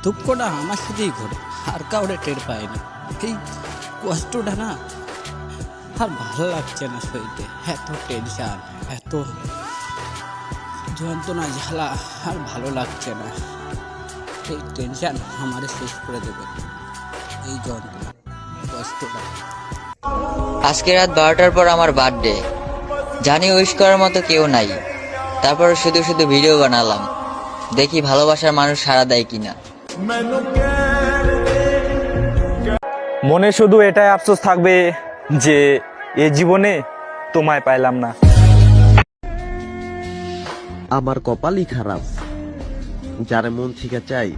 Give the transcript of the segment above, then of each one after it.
দুঃখটা আমার সাথেই ঘটে, আর কাউরে টের পায় না। এই কষ্টটা না আর ভালো লাগছে না সইতে, এত টেনশন, এত যন্ত্রণা ঝালা, আর ভালো লাগছে না। এই টেনশন আমারে শেষ করে দেবে, এই যন্ত্রণা কষ্টটা। আজকে রাত 12টার পর আমার বার্থডে, জানি উইশ করার মতো কেউ নাই, তারপর শুধু শুধু ভিডিও বানালাম, দেখি ভালোবাসার মানুষ সাড়া দেয় কিনা। মনে শুধু এটাই আফসোস থাকবে যে এ জীবনে তোমায় পাইলাম না। আমার কপালই খারাপ, যারে মন থেকে চাই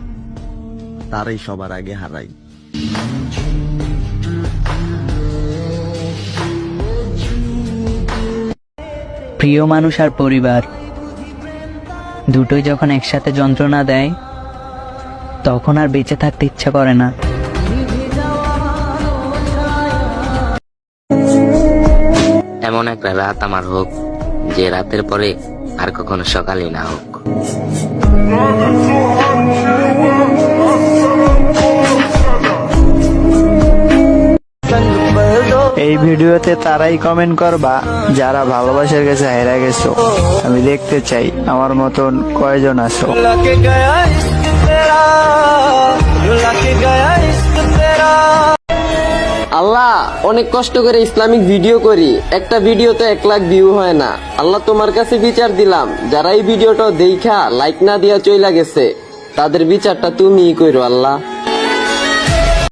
তারই সবার আগে হারাই। প্রিয় মানুষ আর পরিবার দুটোই যখন একসাথে যন্ত্রণা দেয়, তখন আর বেঁচে থাকতে ইচ্ছা করে না। এমন একটা রাত আমার হোক, যে রাতের পরে আর কখনো সকালই না হোক। এই ভিডিওতে তারাই কমেন্ট করবা যারা ভালোবাসার কাছে হেরে গেছো। আমি দেখতে চাই আমার মতন কয়জন আছো। আল্লাহ, অনেক কষ্ট করে ইসলামিক ভিডিও করি, একটা ভিডিওতে 1 লাখ ভিউ হয় না। আল্লাহ, তোমার কাছে বিচার দিলাম, যারা এই ভিডিওটা দেখা লাইক না দিয়া চইলা গেছে, তাদের বিচারটা তুমিই কইরো আল্লাহ।